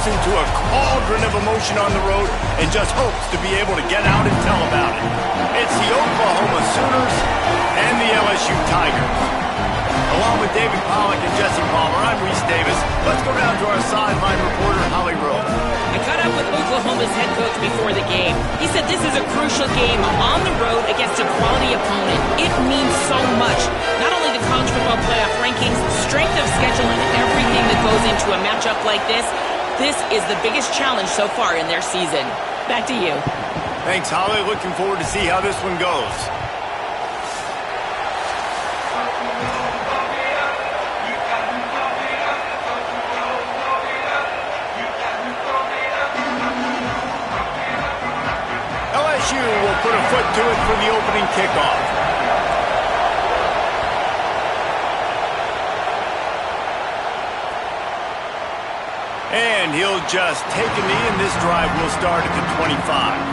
jumps into a cauldron of emotion on the road and just hopes to be able to get out and tell about it. It's the Oklahoma Sooners and the LSU Tigers. Along with David Pollack and Jesse Palmer, I'm Reese Davis. Let's go down to our sideline reporter, Holly Rose. I caught up with Oklahoma's head coach before the game. He said this is a crucial game on the road against a quality opponent. It means so much. Not only the college football playoff rankings, strength of schedule, and everything that goes into a matchup like this. This is the biggest challenge so far in their season. Back to you. Thanks, Holly. Looking forward to see how this one goes. LSU will put a foot to it for the opening kickoff. And he'll just take a knee, and this drive will start at the 25.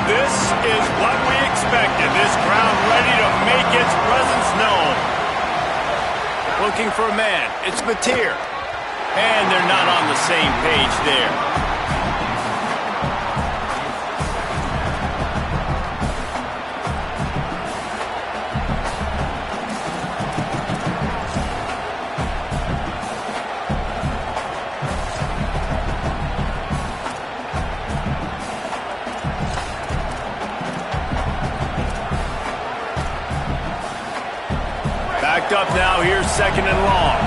This is what we expected. This crowd ready to make its presence known. Looking for a man. It's Mateer. And they're not on the same page there. Backed up now, here's second and long.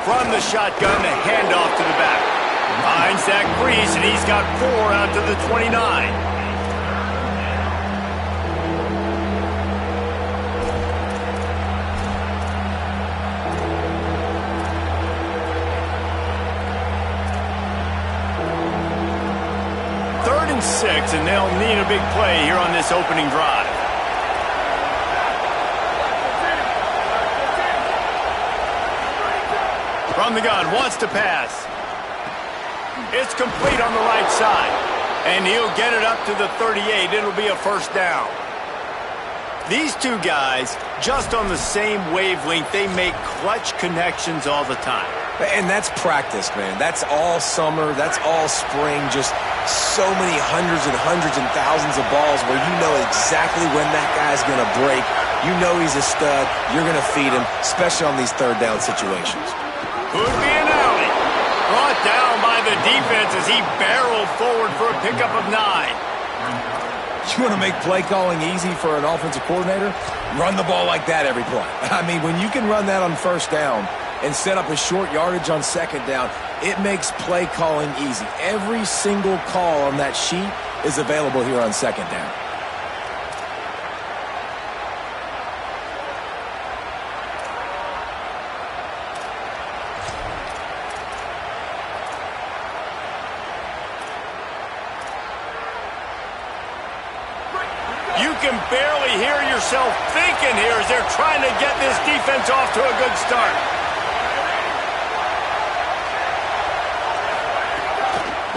From the shotgun, the handoff to the back. Finds that crease, and he's got 4 out to the 29. Six, and they'll need a big play here on this opening drive. From the gun, wants to pass. It's complete on the right side, and he'll get it up to the 38. It'll be a first down. These two guys, just on the same wavelength, they make clutch connections all the time. And that's practice, man. That's all summer. That's all spring. Just so many hundreds and thousands of balls where you know exactly when that guy's going to break. You know he's a stud. You're going to feed him, especially on these third down situations. Could be an alley. Brought down by the defense as he barreled forward for a pickup of 9. You want to make play calling easy for an offensive coordinator? Run the ball like that every play. I mean, when you can run that on first down and set up a short yardage on second down, it makes play calling easy. Every single call on that sheet is available here on second down. You can barely hear yourself thinking here as they're trying to get this defense off to a good start.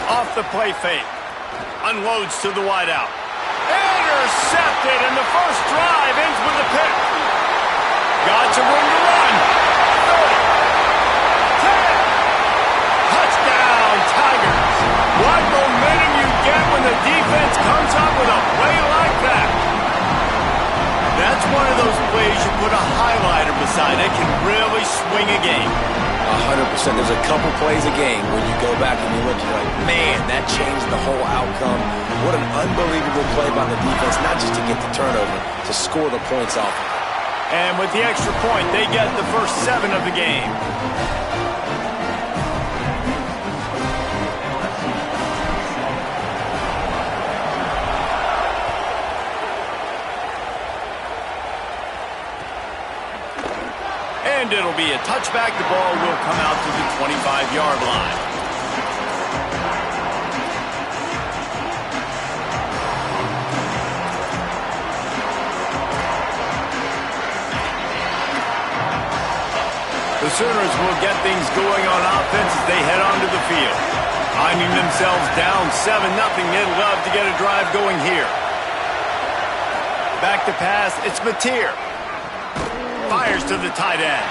Off the play fake. Unloads to the wideout. Intercepted, and the first drive ends with the pick. Got some room to run. 30. 10. Touchdown, Tigers. What momentum you get when the defense comes up with a play like that. That's one of those plays you put a highlighter beside it, can really swing a game. 100%. There's a couple plays a game where you go back and you look, you're like, man, that changed the whole outcome. What an unbelievable play by the defense, not just to get the turnover, to score the points off of it. And with the extra point, they get the first 7 of the game. And it'll be a touchback. The ball will come out to the 25-yard line. The Sooners will get things going on offense as they head onto the field. Finding themselves down 7-0, they'd love to get a drive going here. Back to pass, it's Mateer. Fires to the tight end.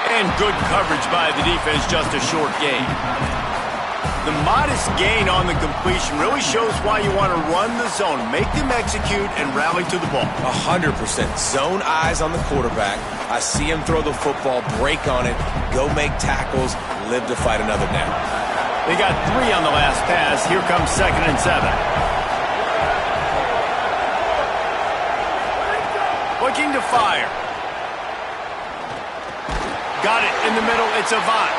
And good coverage by the defense, just a short gain. The modest gain on the completion really shows why you want to run the zone, make them execute, and rally to the ball. 100%. Zone eyes on the quarterback. I see him throw the football, break on it, go make tackles, live to fight another down. They got 3 on the last pass. Here comes 2nd and 7. Looking to fire. Got it in the middle. It's Avant.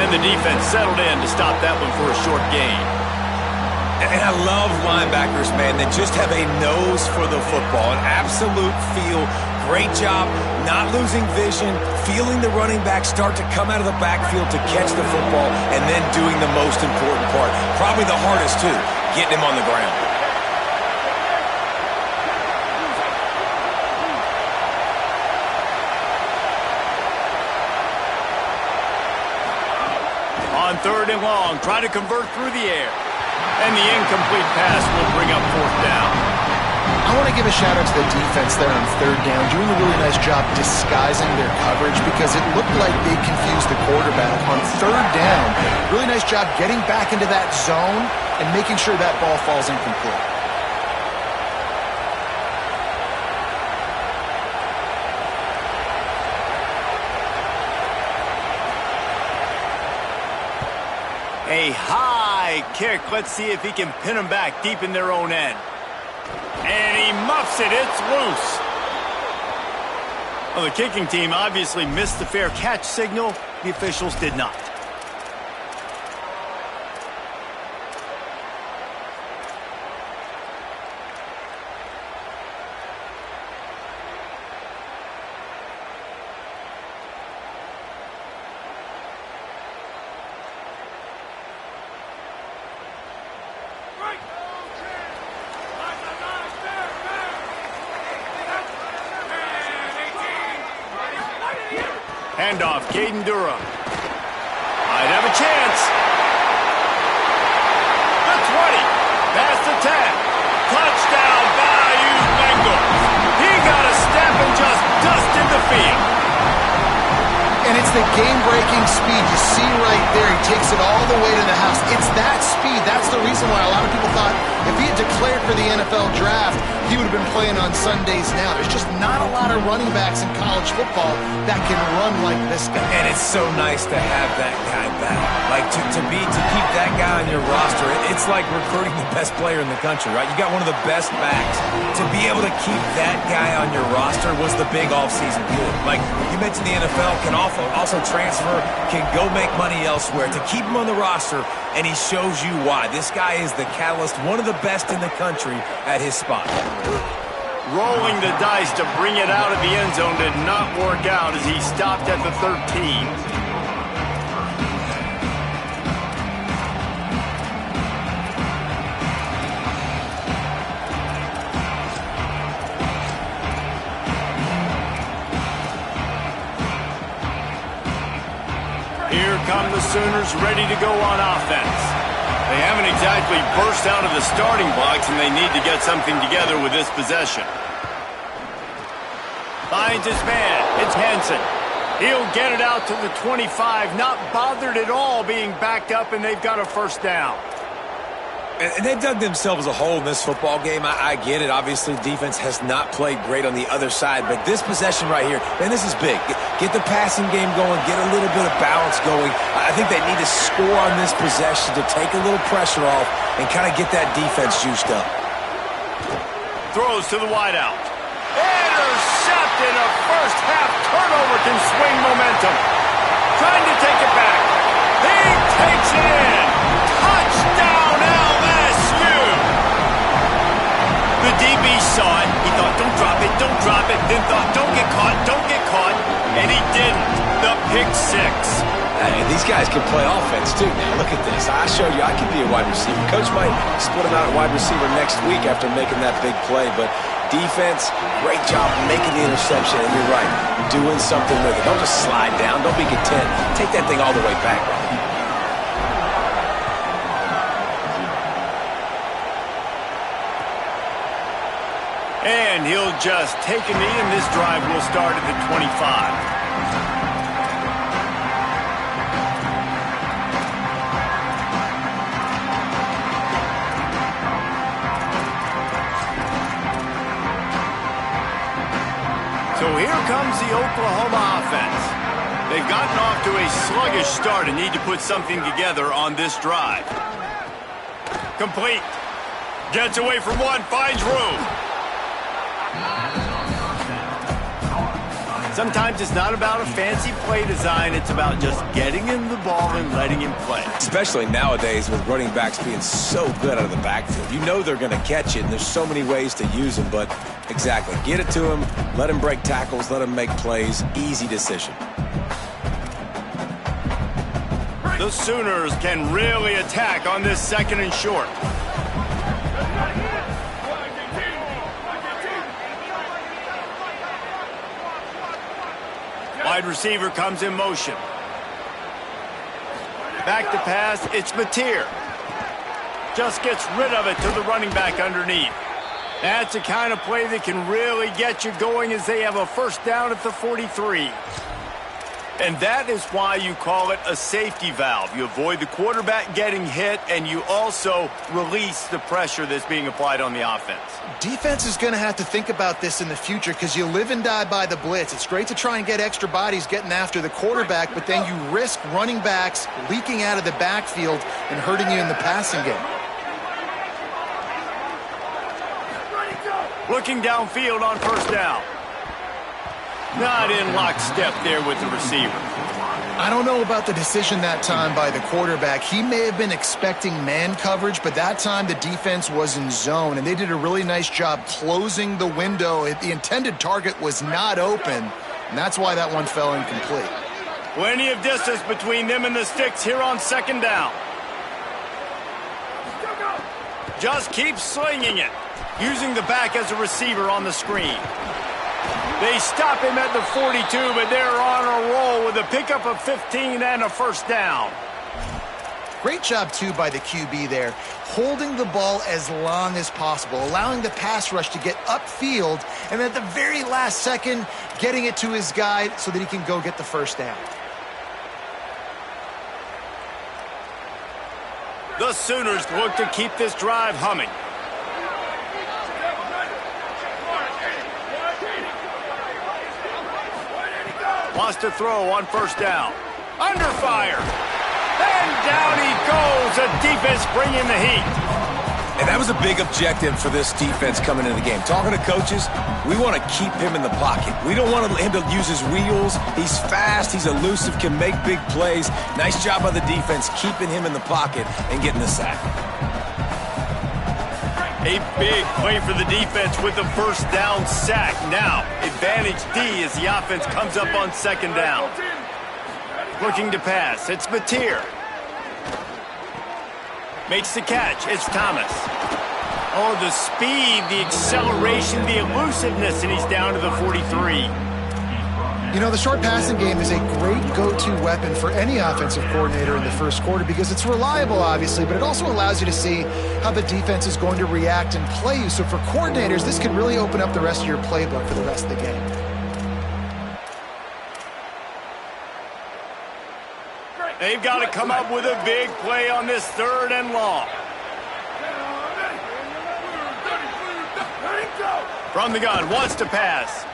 And the defense settled in to stop that one for a short gain. And I love linebackers, man, that just have a nose for the football, an absolute feel. Great job not losing vision, feeling the running back start to come out of the backfield to catch the football, and then doing the most important part. Probably the hardest, too, getting him on the ground. On 3rd and long, try to convert through the air. And the incomplete pass will bring up 4th down. I want to give a shout out to the defense there on 3rd down, doing a really nice job disguising their coverage because it looked like they confused the quarterback. On 3rd down, really nice job getting back into that zone and making sure that ball falls incomplete. A high kick. Let's see if he can pin them back deep in their own end. And he muffs it. It's loose. Well, the kicking team obviously missed the fair catch signal. The officials did not. Handoff, Caden Durham. Might have a chance. The 20. Past the 10. Touchdown, Bayou Bengals. He got a step and just dusted the field. And it's the game-breaking speed. You see right there, he takes it all the way to the house. It's that speed. That's the reason why a lot of people thought if he had declared for the NFL draft, he would have been playing on Sundays now. There's just not a lot of running backs in college football that can run like this guy. And it's so nice to have that guy back. Like, to keep that guy on your roster, it's like recruiting the best player in the country, right? You got one of the best backs. To be able to keep that guy on your roster was the big offseason good. Like, you mentioned the NFL can also transfer, can go make money elsewhere. To keep him on the roster, and he shows you why. This guy is the catalyst, one of the best in the country at his spot. Rolling the dice to bring it out of the end zone did not work out as he stopped at the 13. Here come the Sooners ready to go on offense. They haven't exactly burst out of the starting blocks, and they need to get something together with this possession. Finds his man. It's Henson. He'll get it out to the 25, not bothered at all being backed up, and they've got a 1st down. And they've dug themselves a hole in this football game. I get it. Obviously, defense has not played great on the other side. But this possession right here, man, this is big. Get the passing game going. Get a little bit of balance going. I think they need to score on this possession to take a little pressure off and kind of get that defense juiced up. Throws to the wideout. Intercepted. A first-half turnover can swing momentum. Trying to take it back. He takes it in. Touchdown, LSU. The DB saw it. He thought, don't drop it, then thought, don't get caught, and he didn't. pick six. Hey, these guys can play offense, too. Now, look at this. I showed you I can be a wide receiver. Coach might split him out at wide receiver next week after making that big play, but defense, great job making the interception, and you're right, doing something with it. Don't just slide down. Don't be content. Take that thing all the way back, brother. And he'll just take a knee, and this drive will start at the 25. So here comes the Oklahoma offense. They've gotten off to a sluggish start and need to put something together on this drive. Complete. Gets away from one, finds room. Sometimes it's not about a fancy play design. It's about just getting him the ball and letting him play. Especially nowadays with running backs being so good out of the backfield. You know they're going to catch it, and there's so many ways to use them. But exactly, get it to him, let him break tackles, let him make plays. Easy decision. The Sooners can really attack on this second and short. Wide receiver comes in motion. Back to pass, it's Mateer. Just gets rid of it to the running back underneath. That's the kind of play that can really get you going as they have a first down at the 43. And that is why you call it a safety valve. You avoid the quarterback getting hit, and you also release the pressure that's being applied on the offense. Defense is going to have to think about this in the future because you live and die by the blitz. It's great to try and get extra bodies getting after the quarterback, but then you risk running backs leaking out of the backfield and hurting you in the passing game. Looking downfield on first down. Not in lockstep there with the receiver. I don't know about the decision that time by the quarterback. He may have been expecting man coverage, but that time the defense was in zone, and they did a really nice job closing the window. The intended target was not open, and that's why that one fell incomplete. Plenty of distance between them and the sticks here on second down. Just keep slinging it, using the back as a receiver on the screen. They stop him at the 42, but they're on a roll with a pickup of 15 and a first down. Great job, too, by the QB there, holding the ball as long as possible, allowing the pass rush to get upfield, and at the very last second, getting it to his guy so that he can go get the first down. The Sooners look to keep this drive humming. Wants to throw on first down. Under fire. And down he goes. The defense bringing the heat. And that was a big objective for this defense coming into the game. Talking to coaches, we want to keep him in the pocket. We don't want him to use his wheels. He's fast. He's elusive, can make big plays. Nice job by the defense keeping him in the pocket and getting the sack. A big play for the defense with the first down sack. Now, advantage D as the offense comes up on second down. Looking to pass. It's Mateer. Makes the catch. It's Thomas. Oh, the speed, the acceleration, the elusiveness, and he's down to the 43. You know, the short passing game is a great go-to weapon for any offensive coordinator in the first quarter because it's reliable, obviously, but it also allows you to see how the defense is going to react and play you. So for coordinators, this could really open up the rest of your playbook for the rest of the game. They've got to come up with a big play on this third and long. From the gun, wants to pass.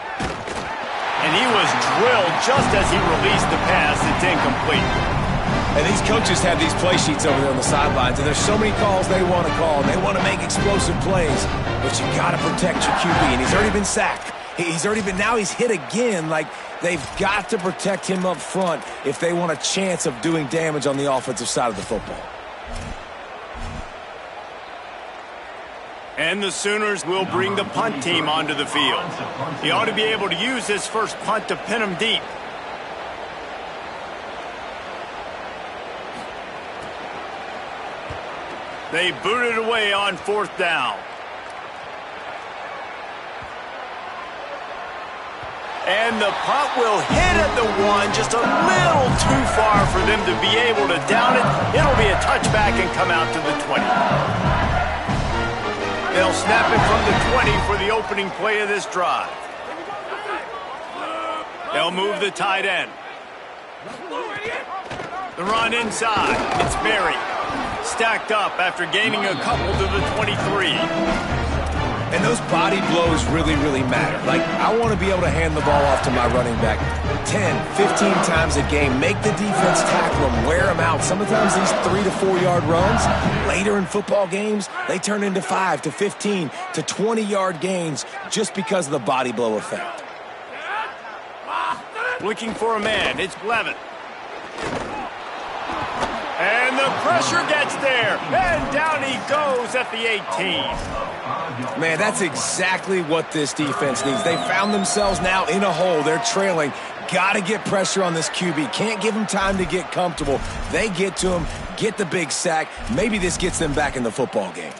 And he was drilled just as he released the pass. It's incomplete. And these coaches have these play sheets over there on the sidelines, and there's so many calls they want to call. They want to make explosive plays, but you got to protect your QB, and he's already been sacked. Now he's hit again. Like, they've got to protect him up front if they want a chance of doing damage on the offensive side of the football. And the Sooners will bring the punt team onto the field. He ought to be able to use this first punt to pin him deep. They boot it away on 4th down. And the punt will hit at the 1, just a little too far for them to be able to down it. It'll be a touchback and come out to the 20. They'll snap it from the 20 for the opening play of this drive. They'll move the tight end. The run inside. It's Berry. Stacked up after gaining a couple to the 23. And those body blows really, really matter. Like, I want to be able to hand the ball off to my running back 10, 15 times a game. Make the defense tackle them, wear them out. Sometimes these 3 to 4 yard runs, later in football games, they turn into 5 to 15 to 20 yard gains just because of the body blow effect. Looking for a man. It's Blevin. And the pressure gets there. And down he goes at the 18. Man, that's exactly what this defense needs. They found themselves now in a hole. They're trailing. Got to get pressure on this QB. Can't give him time to get comfortable. They get to him, get the big sack. Maybe this gets them back in the football game.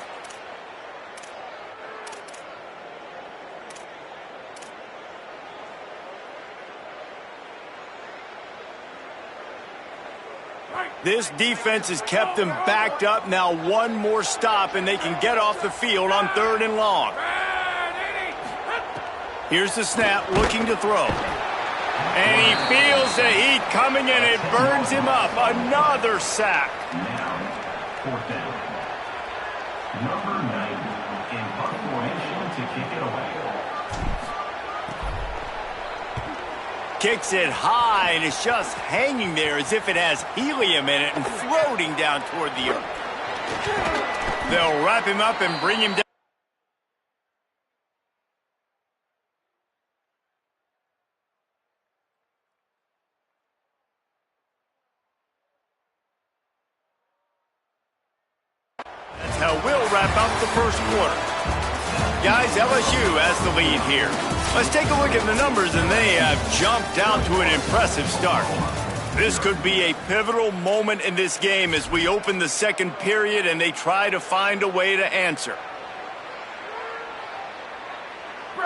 This defense has kept them backed up. Now one more stop, and they can get off the field on 3rd and long. Here's the snap, looking to throw. And he feels the heat coming, and it burns him up. Another sack. Now, 4th down. Number 90 in punt formation to kick it away. Kicks it high, and it's just hanging there as if it has helium in it and floating down toward the earth. They'll wrap him up and bring him down. That's how we'll wrap up the first quarter. Guys, LSU has the lead here. Let's take a look at the numbers, and they have jumped out to an impressive start. This could be a pivotal moment in this game as we open the second period and they try to find a way to answer.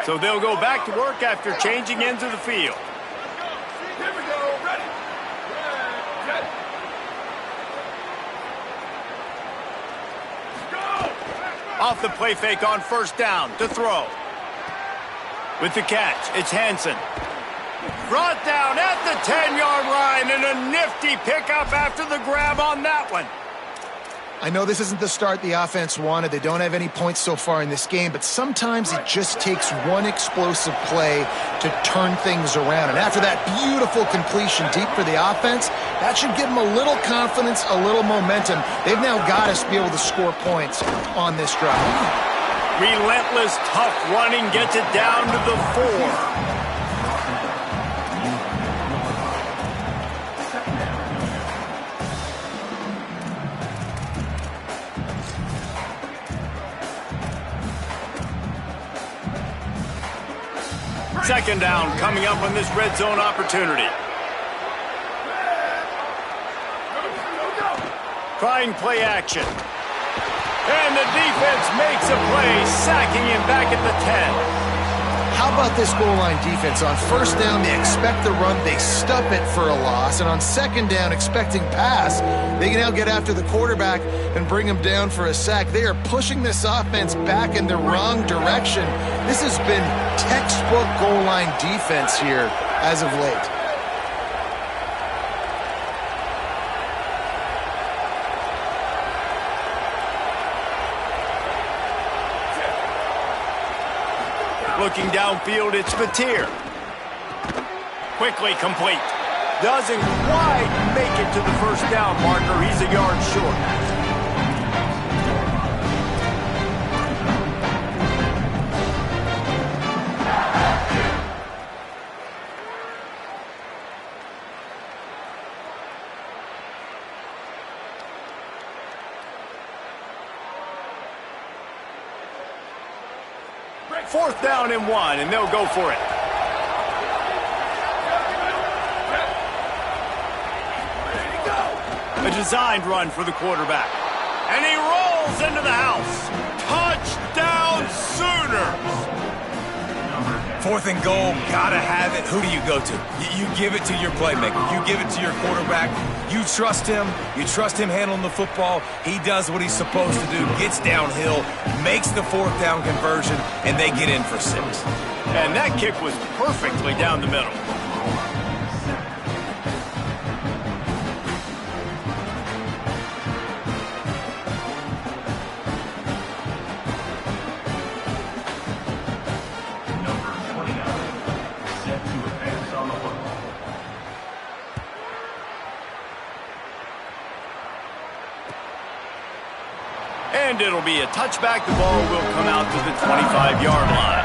So they'll go back to work after changing into the field. Here we go, ready. Off the play fake on 1st down to throw. With the catch, it's Hansen. Brought down at the 10-yard line, and a nifty pickup after the grab on that one. I know this isn't the start the offense wanted. They don't have any points so far in this game, but sometimes it just takes one explosive play to turn things around. And after that beautiful completion deep for the offense, that should give them a little confidence, a little momentum. They've now got to be able to score points on this drive. Relentless, tough running gets it down to the 4. Second down coming up on this red zone opportunity. Trying play action. And the defense makes a play, sacking him back at the 10. How about this goal line defense? On 1st down, they expect the run. They stuff it for a loss. And on 2nd down, expecting pass, they can now get after the quarterback and bring him down for a sack. They are pushing this offense back in the wrong direction. This has been textbook goal line defense here as of late. Looking downfield, it's Mateer. Quickly complete. Doesn't quite make it to the 1st down marker. He's a yard short. Fourth down and 1, and they'll go for it. A designed run for the quarterback. And he rolls into the house. Touchdown, Sooners! 4th and goal, gotta have it. Who do you go to? You give it to your playmaker. You give it to your quarterback. You trust him. You trust him handling the football. He does what he's supposed to do, gets downhill, makes the 4th down conversion, and they get in for 6. And that kick was perfectly down the middle. And it'll be a touchback. The ball will come out to the 25-yard line.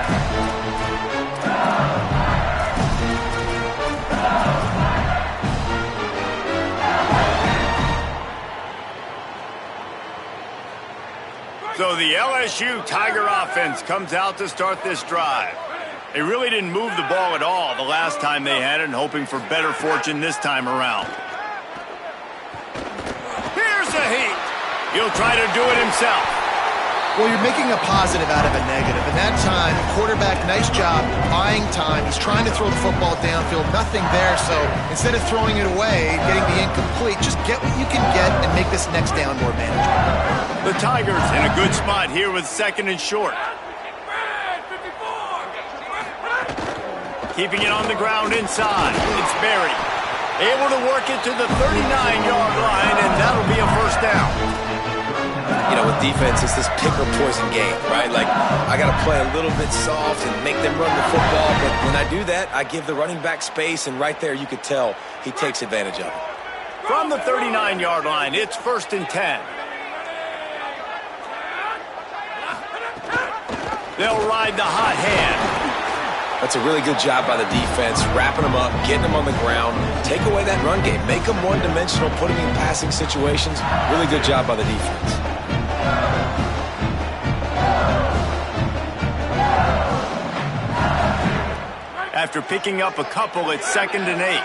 So the LSU Tiger offense comes out to start this drive. They really didn't move the ball at all the last time they had it, and hoping for better fortune this time around. Here's a heat. He'll try to do it himself. Well, you're making a positive out of a negative. And that time, quarterback, nice job buying time. He's trying to throw the football downfield. Nothing there. So instead of throwing it away, getting the incomplete, just get what you can get and make this next down more manageable. The Tigers in a good spot here with 2nd and short. Keeping it on the ground inside. It's Berry. Able to work it to the 39-yard line, and that'll be a 1st down. You know, with defense, it's this pick or poison game, right? Like, I got to play a little bit soft and make them run the football, but when I do that, I give the running back space, and right there you could tell he takes advantage of it. From the 39-yard line, it's 1st and 10. They'll ride the hot hand. That's a really good job by the defense, wrapping them up, getting them on the ground, take away that run game, make them one-dimensional, put them in passing situations. Really good job by the defense. After picking up a couple, it's 2nd and 8.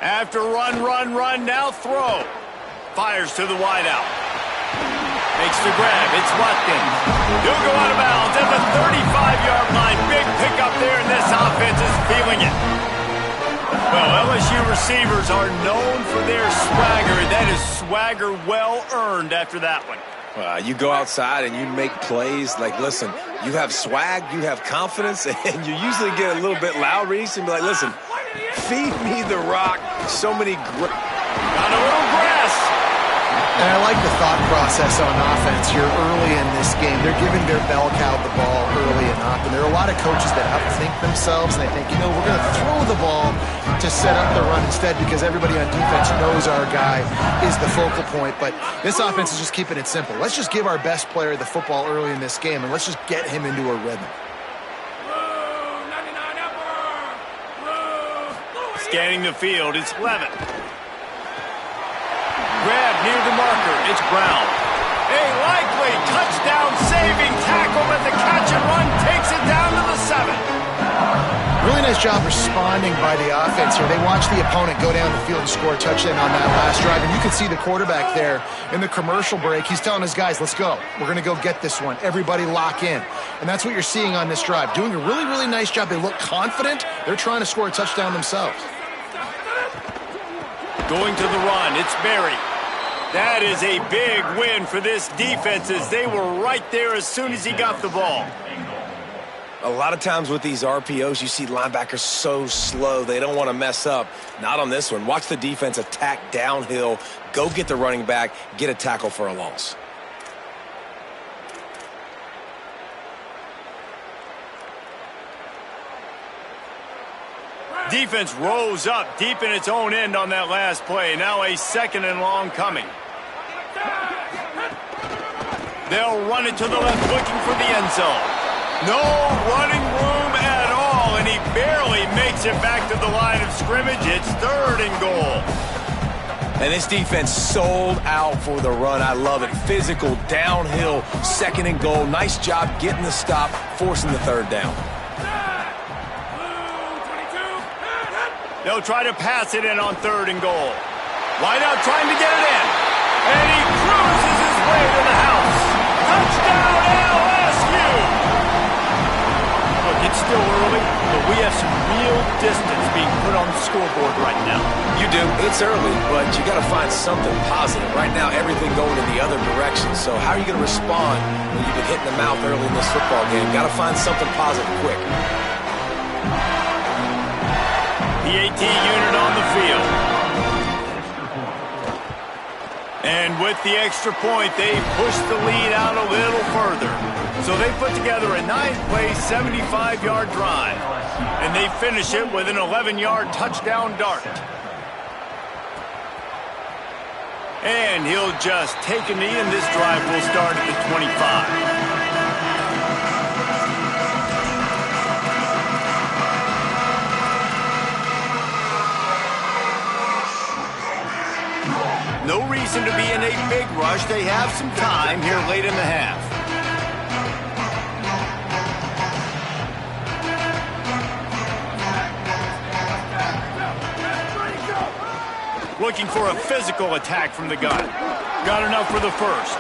After run, now throw. Fires to the wideout. Makes the grab. It's Watkins. He'll go out of bounds at the 35-yard line. Big pickup there, and this offense is feeling it. Well, LSU receivers are known for their swagger, and that is swagger well earned after that one. You go outside and you make plays. Like, listen, you have swag, you have confidence, and you usually get a little bit loud, Reese, and be like, listen, feed me the rock. So many great... Got a little grass. And I like the thought process on offense. You're early in this game. They're giving their bell cow the ball early enough. And there are a lot of coaches that outthink themselves, and they think, you know, we're going to throw the ball to set up the run instead because everybody on defense knows our guy is the focal point. But this offense is just keeping it simple. Let's just give our best player the football early in this game, and let's just get him into a rhythm. Scanning the field, it's Levitt. Grab near the marker, it's Brown. A likely touchdown-saving tackle, but the catch and run takes it down to the 7. Really nice job responding by the offense here. They watched the opponent go down the field and score a touchdown on that last drive, and you can see the quarterback there in the commercial break. He's telling his guys, let's go. We're going to go get this one. Everybody lock in. And that's what you're seeing on this drive. Doing a really, really nice job. They look confident. They're trying to score a touchdown themselves. Going to the run, it's Berry. That is a big win for this defense as they were right there as soon as he got the ball. A lot of times with these RPOs, you see linebackers so slow, they don't want to mess up. Not on this one. Watch the defense attack downhill, go get the running back, get a tackle for a loss. Defense rose up deep in its own end on that last play. Now a 2nd and long coming. They'll run it to the left, looking for the end zone. No running room at all, and he barely makes it back to the line of scrimmage. It's 3rd and goal. And this defense sold out for the run. I love it. Physical, downhill, 2nd and goal. Nice job getting the stop, forcing the 3rd down. They'll try to pass it in on 3rd and goal. Wide out trying to get it in. And he cruises his way to the house. Touchdown, LSU! Look, it's still early, but we have some real distance being put on the scoreboard right now. You do. It's early, but you got to find something positive. Right now, everything going in the other direction. So how are you going to respond when you've been hit in the mouth early in this football game? Got to find something positive quick. The AT unit on the field. And with the extra point, they push the lead out a little further. So they put together a 9-play, 75-yard drive. And they finish it with an 11-yard touchdown dart. And he'll just take a knee, and this drive will start at the 25. No reason to be in a big rush. They have some time here late in the half. Looking for a physical attack from the gun. Got enough for the first.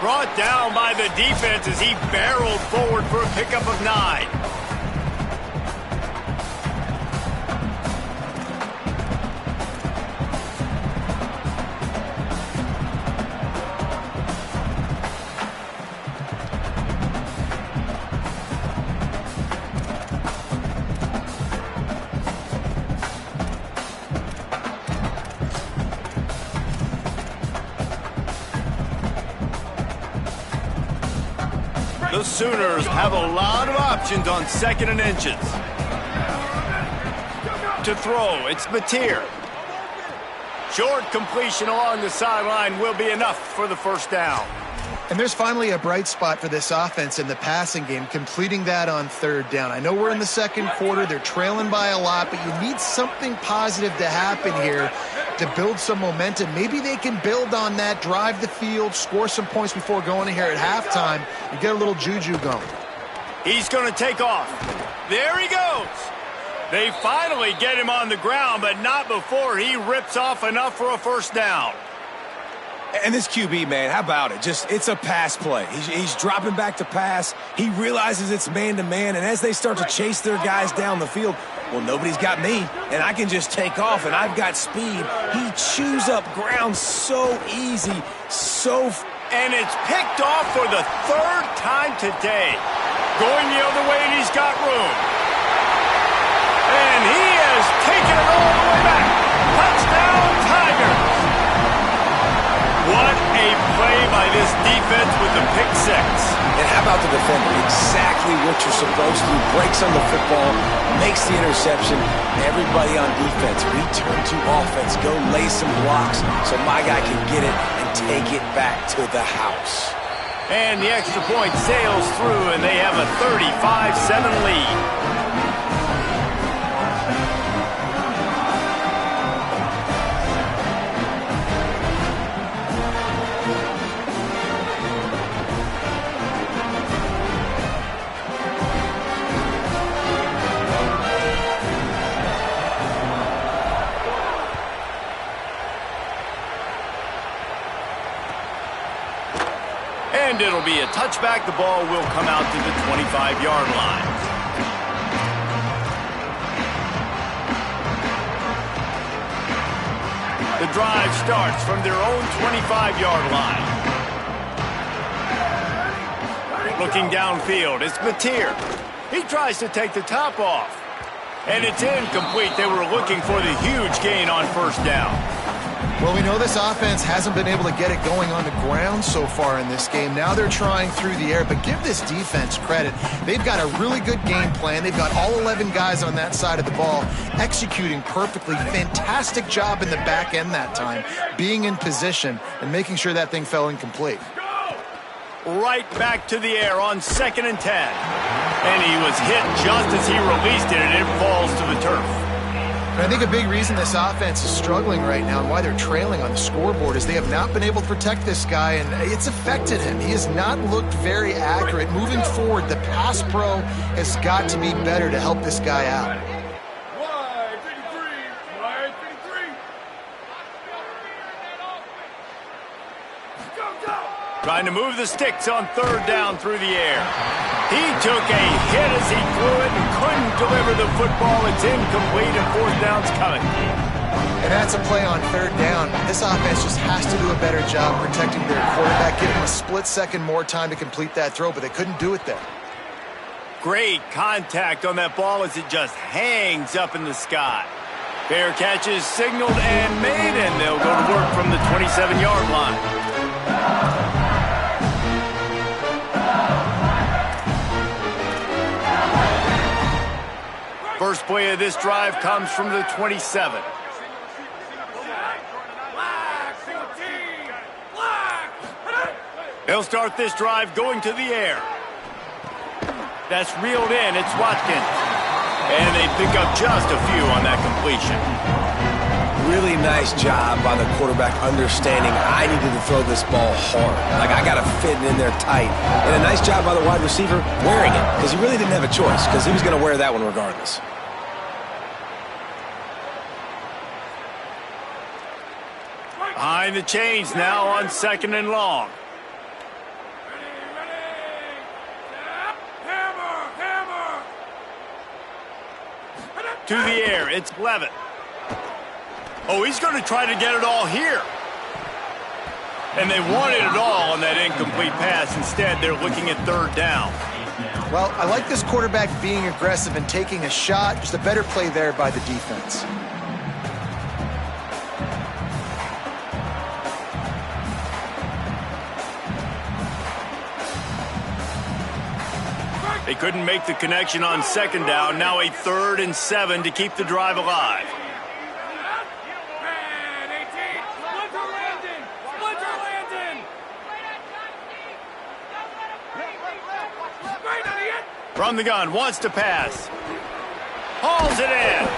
Brought down by the defense as he barreled forward for a pickup of 9. The Sooners have a lot of options on 2nd and inches. To throw, it's Mateer. Short completion along the sideline will be enough for the first down. And there's finally a bright spot for this offense in the passing game, completing that on 3rd down. I know we're in the 2nd quarter. They're trailing by a lot, but you need something positive to happen here to build some momentum. Maybe they can build on that, drive the field, score some points before going in here at halftime, and get a little juju going. He's going to take off. There he goes. They finally get him on the ground, but not before he rips off enough for a first down. And this QB, man, how about it? It's a pass play. He's dropping back to pass. He realizes it's man-to-man, and as they start to chase their guys down the field, well, nobody's got me, and I can just take off, and I've got speed. He chews up ground so easy, and it's picked off for the 3rd time today. Going the other way, and he's got room. And he has taken it all the way back. Touchdown, Tigers. What a play by this defense with the pick 6. And how about the defender? Exactly what you're supposed to do. Breaks on the football, makes the interception. Everybody on defense, we turn to offense. Go lay some blocks so my guy can get it and take it back to the house. And the extra point sails through, and they have a 35-7 lead. And it'll be a touchback. The ball will come out to the 25-yard line. The drive starts from their own 25-yard line. Looking downfield, it's Mateer. He tries to take the top off. And it's incomplete. They were looking for the huge gain on first down. Well, we know this offense hasn't been able to get it going on the ground so far in this game. Now they're trying through the air, but give this defense credit. They've got a really good game plan. They've got all 11 guys on that side of the ball executing perfectly. Fantastic job in the back end that time, being in position and making sure that thing fell incomplete. Right back to the air on 2nd and 10. And he was hit just as he released it, and it falls to the turf. And I think a big reason this offense is struggling right now and why they're trailing on the scoreboard is they have not been able to protect this guy, and it's affected him. He has not looked very accurate. Moving forward, the pass pro has got to be better to help this guy out. Trying to move the sticks on third down through the air. He took a hit as he threw it and couldn't deliver the football. It's incomplete and fourth down's coming. And that's a play on third down. This offense just has to do a better job protecting their quarterback, giving him a split second more time to complete that throw, but they couldn't do it there. Great contact on that ball as it just hangs up in the sky. Fair catch is signaled and made, and they'll go to work from the 27-yard line. First play of this drive comes from the 27. They'll start this drive going to the air. That's reeled in. It's Watkins. And they pick up just a few on that completion. Really nice job by the quarterback understanding I needed to throw this ball hard. Like, I got to fit it in there tight. And a nice job by the wide receiver wearing it, because he really didn't have a choice, because he was going to wear that one regardless. Behind the chains now on second and long. To the air, it's Levitt. Oh, he's going to try to get it all here. And they wanted it all on that incomplete pass. Instead, they're looking at third down. Well, I like this quarterback being aggressive and taking a shot. Just a better play there by the defense. They couldn't make the connection on second down. Now a 3rd and 7 to keep the drive alive. From the gun, wants to pass. Hauls it in.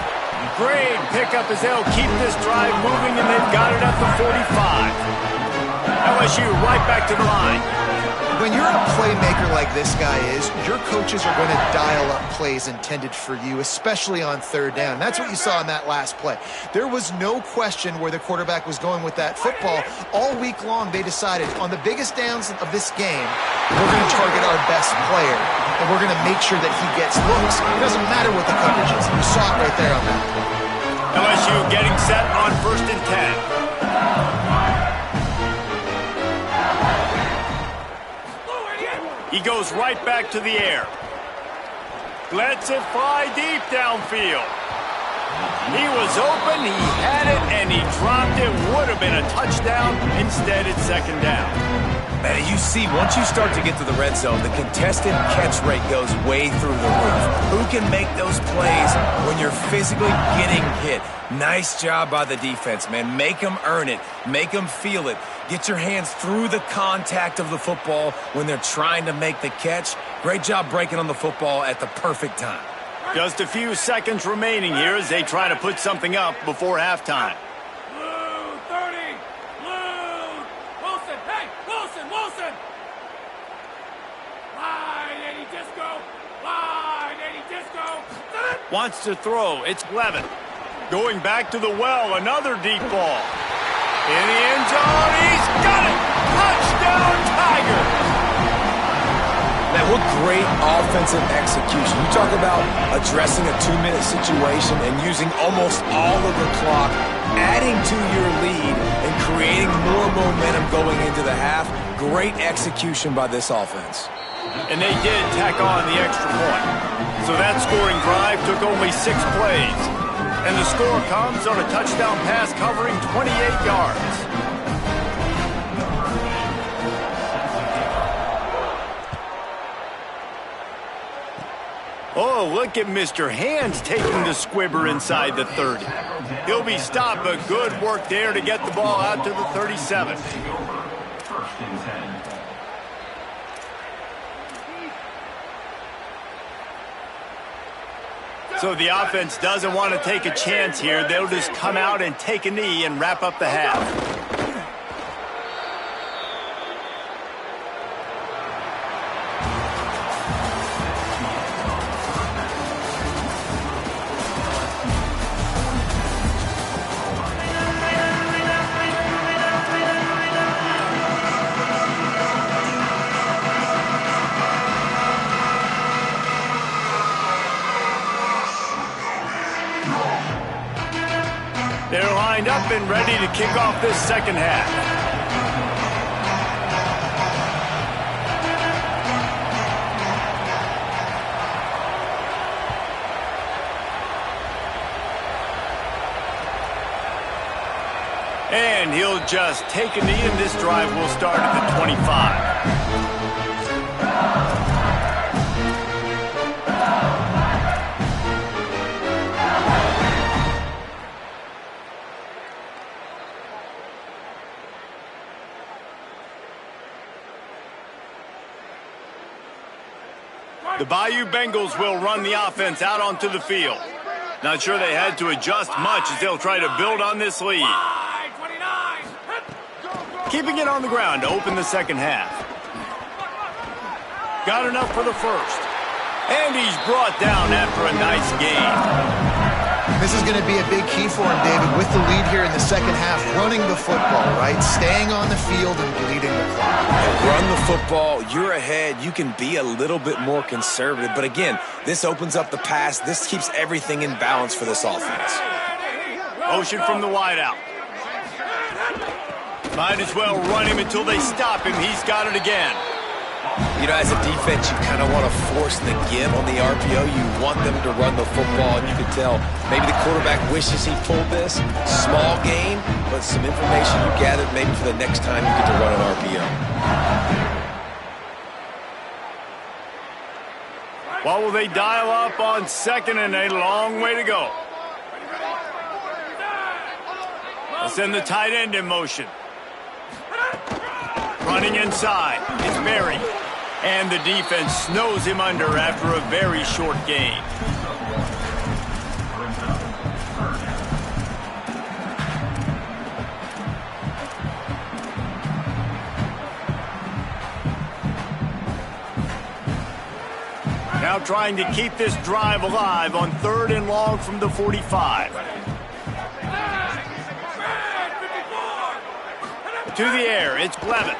Great pickup as they'll keep this drive moving, and they've got it at the 45. LSU right back to the line. When you're a playmaker like this guy is, your coaches are going to dial up plays intended for you, especially on third down. That's what you saw in that last play. There was no question where the quarterback was going with that football. All week long, they decided on the biggest downs of this game, we're going to target our best player, and we're going to make sure that he gets looks. It doesn't matter what the coverage is. You saw it right there on that. LSU getting set on 1st and 10. He goes right back to the air. Lets it fly deep downfield. He was open, he had it, and he dropped it. Would have been a touchdown. Instead, it's second down. Man, you see, once you start to get to the red zone, the contested catch rate goes way through the roof. Who can make those plays when you're physically getting hit? Nice job by the defense, man. Make them earn it. Make them feel it. Get your hands through the contact of the football when they're trying to make the catch. Great job breaking on the football at the perfect time. Just a few seconds remaining here as they try to put something up before halftime. Blue 30. Blue. Wilson. Hey, Wilson. Wilson. Line 80 disco. Line 80 disco. Wants to throw. It's Levitt. Going back to the well. Another deep ball. In the end zone. He's got it. Touchdown, Tigers. Man, what great offensive execution. You talk about addressing a 2-minute situation and using almost all of the clock, adding to your lead and creating more momentum going into the half. Great execution by this offense. And they did tack on the extra point. So that scoring drive took only 6 plays. And the score comes on a touchdown pass covering 28 yards. Oh, look at Mr. Hands taking the squibber inside the 30. He'll be stopped, but good work there to get the ball out to the 37. So the offense doesn't want to take a chance here. They'll just come out and take a knee and wrap up the half. lined up and ready to kick off this second half. And he'll just take a knee, and this drive will start at the 25. The Bayou Bengals will run the offense out onto the field. Not sure they had to adjust much as they'll try to build on this lead. Keeping it on the ground to open the second half. Got enough for the first. And he's brought down after a nice game. This is going to be a big key for him, David, with the lead here in the second half, running the football, right? Staying on the field and bleeding the clock. Run the football, you're ahead, you can be a little bit more conservative. But again, this opens up the pass. This keeps everything in balance for this offense. Motion from the wideout. Might as well run him until they stop him. He's got it again. You know, as a defense, you kind of want to force the give on the RPO. You want them to run the football, and you can tell maybe the quarterback wishes he pulled this. Small gain, but some information you gathered maybe for the next time you get to run an RPO. What will they dial up on second, and a long way to go? They'll send the tight end in motion. Running inside, it's Berry. And the defense snows him under after a very short gain. Now trying to keep this drive alive on 3rd and long from the 45. To the air, it's Blevin.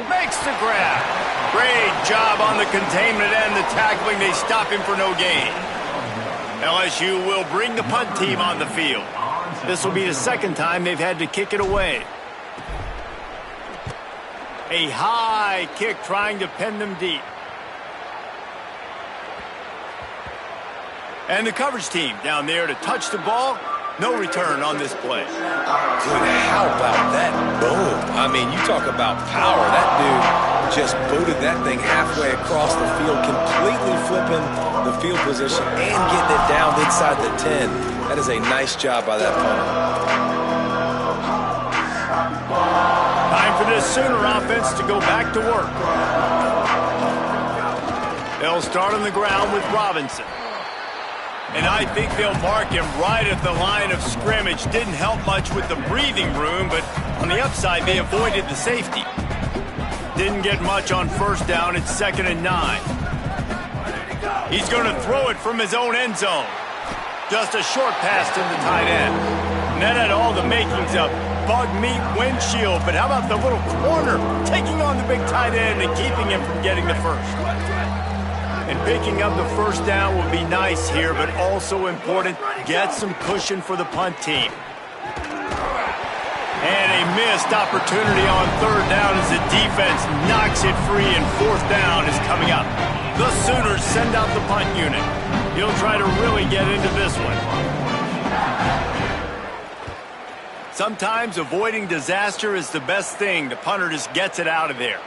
Makes the grab. Great job on the containment and the tackling. They stop him for no gain. LSU will bring the punt team on the field. This will be the second time they've had to kick it away. A high kick trying to pin them deep. And the coverage team down there to touch the ball. No return on this play. Dude, how about that boom? I mean, you talk about power. That dude just booted that thing halfway across the field, completely flipping the field position and getting it down inside the 10. That is a nice job by that punter. Time for this Sooner offense to go back to work. They'll start on the ground with Robinson. And I think they'll mark him right at the line of scrimmage. Didn't help much with the breathing room, but on the upside, they avoided the safety. Didn't get much on first down. It's 2nd and 9. He's going to throw it from his own end zone. Just a short pass to the tight end. And that had all the makings of bug meat windshield. But how about the little corner taking on the big tight end and keeping him from getting the first? And picking up the first down will be nice here, but also important. Get some cushion for the punt team. And a missed opportunity on 3rd down as the defense knocks it free, and 4th down is coming up. The Sooners send out the punt unit. He'll try to really get into this one. Sometimes avoiding disaster is the best thing. The punter just gets it out of there.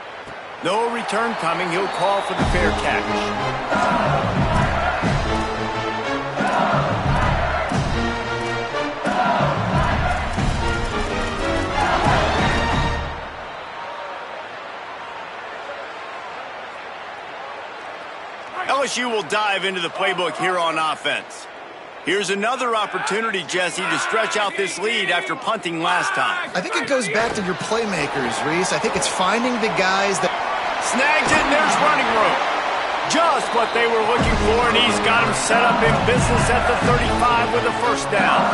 No return coming. He'll call for the fair catch. LSU will dive into the playbook here on offense. Here's another opportunity, Jesse, to stretch out this lead after punting last time. I think it goes back to your playmakers, Reese. I think it's finding the guys that... Snags it, and there's running room. Just what they were looking for, and he's got him set up in business at the 35 with a first down.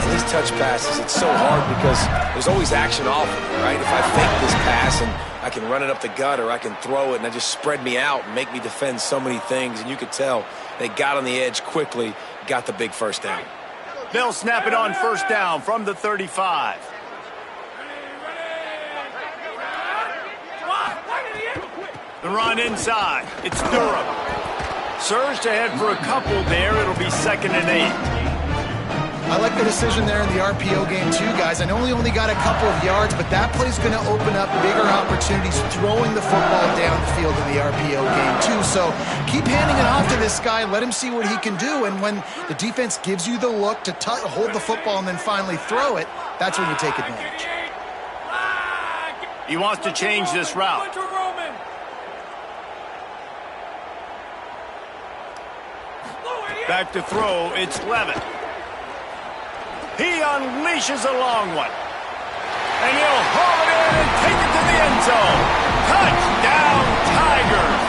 And these touch passes, it's so hard because there's always action off of it, right? If I fake this pass and I can run it up the gut, or I can throw it and I just spread me out and make me defend so many things. And you could tell they got on the edge quickly, got the big first down. They'll snap it on first down from the 35. The run inside. It's Durham. Surged ahead for a couple there. It'll be 2nd and 8. I like the decision there in the RPO game too, guys. I know he only got a couple of yards, but that play's going to open up bigger opportunities throwing the football down the field in the RPO game too. So keep handing it off to this guy. Let him see what he can do. And when the defense gives you the look to hold the football and then finally throw it, that's when you take advantage. He wants to change this route. Back to throw. It's Levitt. He unleashes a long one. And he'll haul it in and take it to the end zone. Touchdown, Tigers.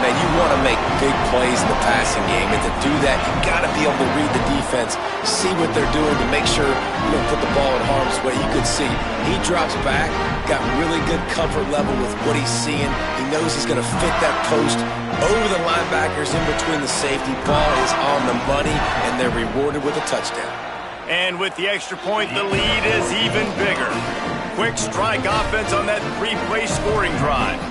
Man, you want to make big plays in the passing game, and to do that, you got to be able to read the defense, see what they're doing to make sure you don't put the ball in harm's way. You could see he drops back, got really good comfort level with what he's seeing. He knows he's going to fit that post over the linebackers in between the safety. Ball is on the money, and they're rewarded with a touchdown. And with the extra point, the lead is even bigger. Quick strike offense on that 3-play scoring drive.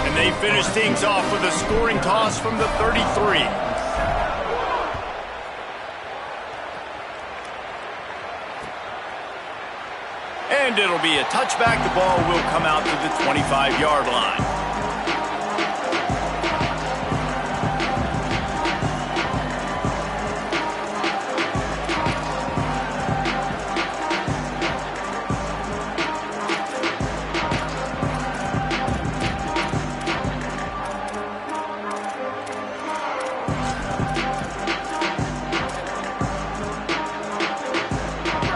And they finish things off with a scoring toss from the 33. And it'll be a touchback. The ball will come out to the 25-yard line.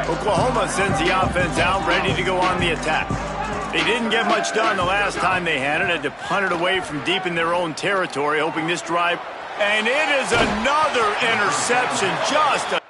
Oklahoma sends the offense out, ready to go on the attack. They didn't get much done the last time they had it. Had to punt it away from deep in their own territory, hoping this drive. And it is another interception. Just a